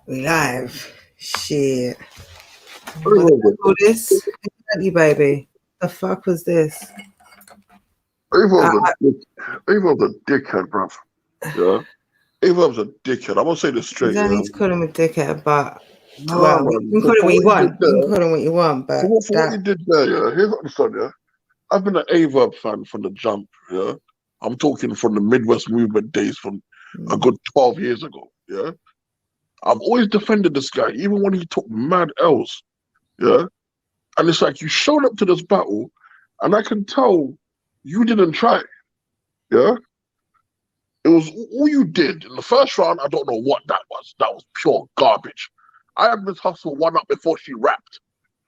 We live. Shit. Hey, What the Robert. fuck all this? Who hurt you, baby? The fuck was this? Avon's a dickhead, bruv. Yeah? Avon's a dickhead. I'm gonna say this You straight, don't yeah? need to call him a dickhead, but Nah, well, you man. can call him For what you what he did want. You can there, call him what you want, but for what he did there, yeah? Here's what I'm saying, yeah? I've been an Averb fan from the jump, yeah? I'm talking from the Midwest movement days from a good 12 years ago, yeah? I've always defended this guy, even when he took mad L's, yeah? And it's like, you showed up to this battle, and I can tell you didn't try, yeah? It was all you did in the first round. I don't know what that was. That was pure garbage. I had Miss Hustle one up before she rapped.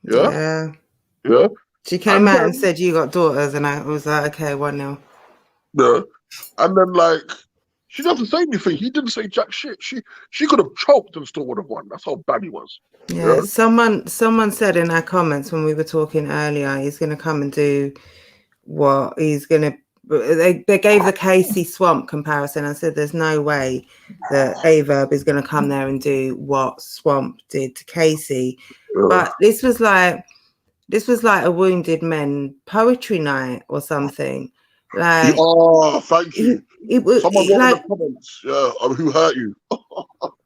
Yeah, yeah. She came And out and then, said you got daughters, and I was like, okay, 1-0. yeah. And then, like, she doesn't say anything. He didn't say jack shit. She could have choked and still would have won. That's how bad he was. Yeah. Someone said in our comments when we were talking earlier, he's going to come and do what he's going to. They gave the Casey Swamp comparison. I said there's no way that Averb is going to come there and do what Swamp did to Casey. But this was like a Wounded Men poetry night or something. Like, oh, thank you. Someone wrote like, in the comments, yeah, who hurt you?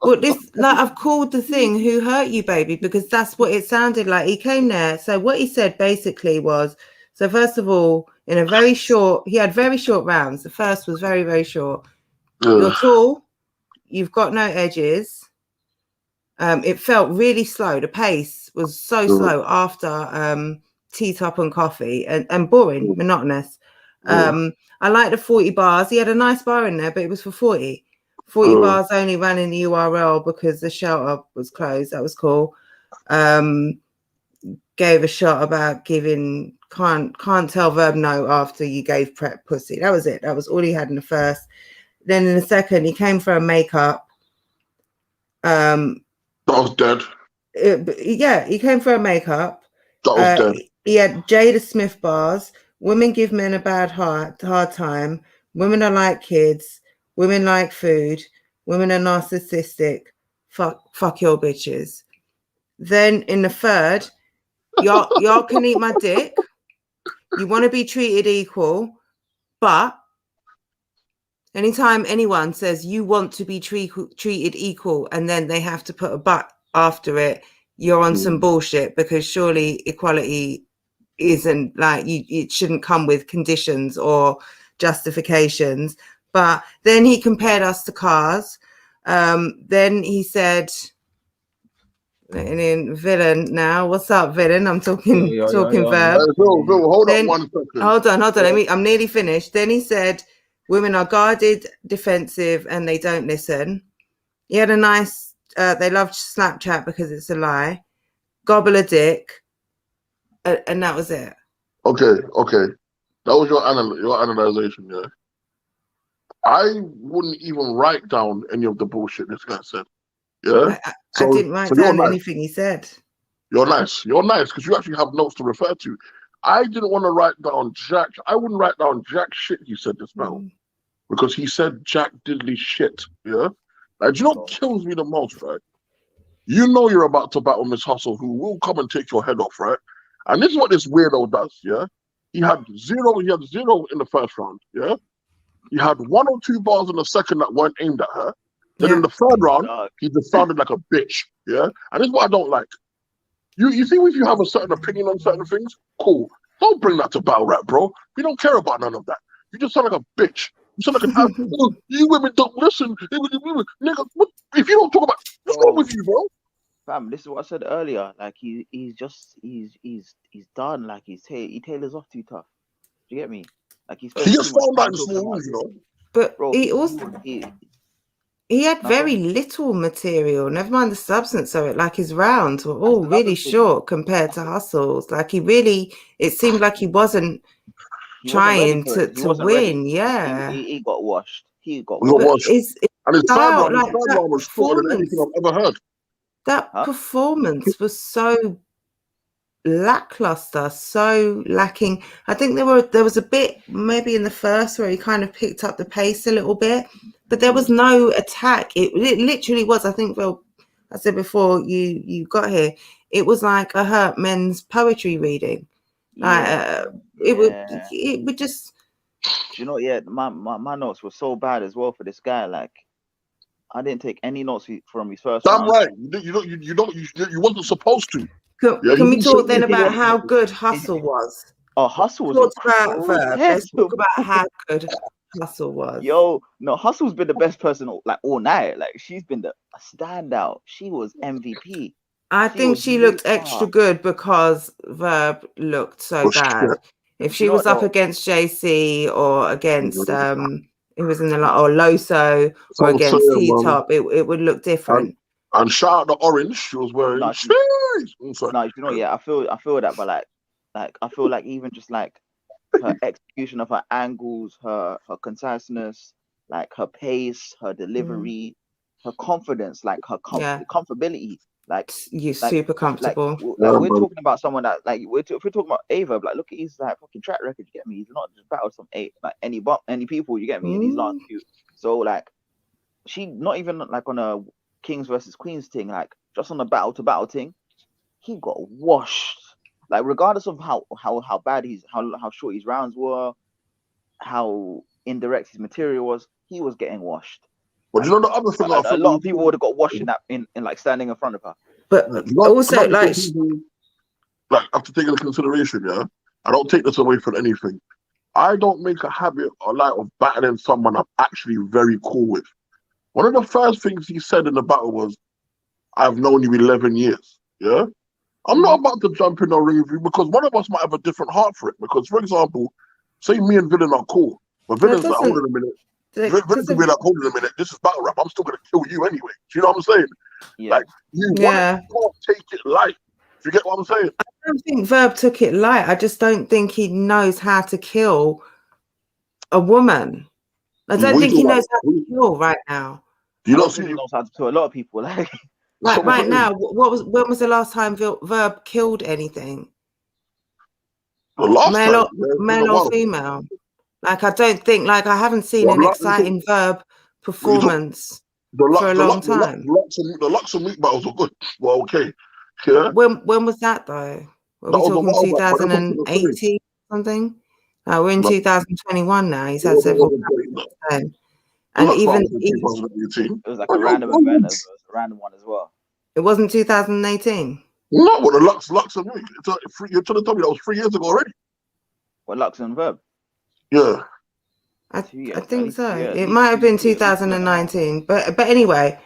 But this, like, I've called the thing "Who Hurt You, Baby" because that's what it sounded like. He came there. So what he said basically was, so first of all, he had very short rounds. The first was very, very short. You're tall. You've got no edges. It felt really slow. The pace was so slow after T-Top and Coffee and boring, monotonous. I like the 40 bars. He had a nice bar in there, but it was for 40. 40 bars only ran in the URL because the shelter was closed. That was cool. Gave a shot about giving can't tell Verb no after you gave prep pussy. That was it. That was all he had in the first. Then in the second, he came for a makeup. That was dead. He came for a makeup. That was dead. He had Jada Smith bars. Women give men a bad hard time. Women are like kids. Women like food. Women are narcissistic. Fuck your bitches. Then in the third, y'all can eat my dick. You want to be treated equal, but anytime anyone says you want to be treated equal and then they have to put a but after it, you're on some bullshit, because surely equality isn't like it shouldn't come with conditions or justifications. But then he compared us to cars. Then he said, and in Villain now, what's up, Villain? I'm talking Verb. Hold on 1 second. Hold on. I'm nearly finished. Then he said, women are guarded, defensive, and they don't listen. He had a nice, they love Snapchat because it's a lie. Gobble a dick. And that was it. Okay. That was your analyzation, yeah? I wouldn't even write down any of the bullshit this guy said. Yeah? I didn't write down anything he said. You're nice because you actually have notes to refer to. I didn't want to write down Jack. I wouldn't write down Jack shit he said this battle. Because he said Jack diddly shit. Yeah? Like, do you know what kills me the most, right? You know you're about to battle Miss Hustle, who will come and take your head off, right? And this is what this weirdo does, yeah? He had zero in the first round, yeah? He had 1 or 2 bars in the second that weren't aimed at her. Then in the third round, he just sounded like a bitch, yeah? And this is what I don't like. You see, if you have a certain opinion on certain things, cool. Don't bring that to battle rap, bro. We don't care about none of that. You just sound like a bitch. You sound like an oh, you women don't listen. Nigga, if you don't talk about, what's wrong with you, bro? Fam, this is what I said earlier. Like he's done. Like he tailors off too tough. Do you get me? Like he just found out in small rooms, you know. But bro, he also he had very little material. Never mind the substance of it. Like his rounds were all really short compared to Hustle's. Like it seemed like he wasn't trying to win. Ready. Yeah, he got washed. He got washed. And his third round was shorter than anything I've ever heard. That performance was so lackluster, so lacking. I think there was a bit maybe in the first where he kind of picked up the pace a little bit, but there was no attack. It literally was. I think I said before you got here, it was like a Hurt men's poetry reading. It would just. Do you know? Yeah, my notes were so bad as well for this guy. Like, I didn't take any notes from his first Damn one. right. You wasn't supposed to. Can we talk then about how good Hustle was? Oh, Hustle was Talked about Verb. Let's talk about incredible. how good Hustle was. Yo, no, Hustle's been the best person all night. Like, she's been a standout. She was MVP. I think she looked extra good because Verb looked so bad. If she was up against JC or against who was in the or Loso or against T-Top, it would look different. And shout out the orange she was wearing. No, you know, yeah, I feel that, but like I feel like even just like her execution of her angles, her conciseness, like her pace, her delivery, her confidence, like her comfortability. Like you're super comfortable. Like we're talking about someone that like if we're talking about Ava, like look at his like fucking track record. You get me? He's not just battled some any people. You get me? In these last few. So like she not even like on a Kings versus Queens thing, like just on a battle to battle thing, he got washed. Like regardless of how bad how short his rounds were, how indirect his material was, he was getting washed. But you know the other thing, a lot of people would have got washed in like standing in front of her. But also like after taking into consideration, yeah, I don't take this away from anything. I don't make a habit or like of battling someone I'm actually very cool with. One of the first things he said in the battle was, "I've known you 11 years." Yeah, I'm not about to jump in a ring with you because one of us might have a different heart for it. Because, for example, say me and Villain are cool, but Villain's like, hold on a minute. Villain can be like, hold on a minute. This is battle rap. I'm still gonna kill you anyway. Do you know what I'm saying? Yeah. Like you can't take it light. Do you get what I'm saying? I don't think Verb took it light. I just don't think he knows how to kill a woman. I don't think he knows how to kill right now. You don't think he knows how to kill a lot of people. Like right now, when was the last time Verb killed anything? The last male or female? Like I don't think I haven't seen an exciting Verb performance for a long time. The Lux and Meat battles were good. Well, okay. Yeah. When was that though? Were we talking 2018 something? We're in 2021 now. He's had several. And even it was like a random event. It was a random one as well. It wasn't 2018. No, well, the Lux and Meat. You're trying to tell me that was 3 years ago already. What, Lux and Verb? Yeah. I think so. It might have been 2019, but anyway,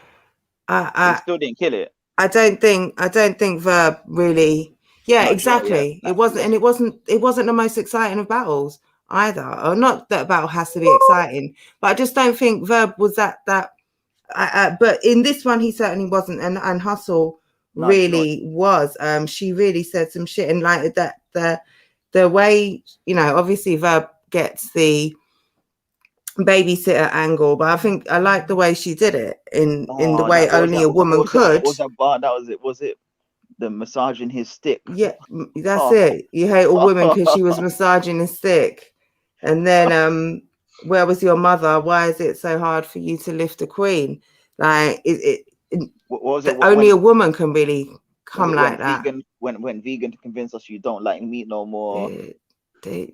I still didn't kill it. I don't think Verb really. Yeah, exactly. It wasn't, and it wasn't the most exciting of battles either. Or not that a battle has to be exciting, but I just don't think Verb was that. But in this one, he certainly wasn't, and Hustle really was. She really said some shit, and like that the way, you know, obviously Verb gets the babysitter angle, but I think I like the way she did it in the way only a woman could. Was that bar? That was it. Was it the massaging his stick? Yeah, that's it. You hate all women because she was massaging his stick. And then where was your mother? Why is it so hard for you to lift a queen? Like only a woman can really come like that. Went vegan to convince us you don't like meat no more.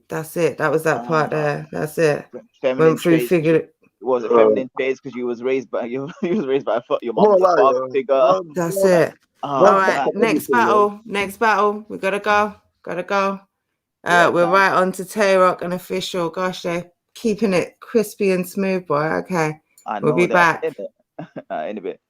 That's it. That was that part there. That's it. Went through figured. Was it feminine traits because you was raised by your mom's father figure? That's it. All right. Next battle. We gotta go. We're right on to Tay-Rock and Official. Gosh, they're keeping it crispy and smooth, boy. Okay. We'll be back. In a bit.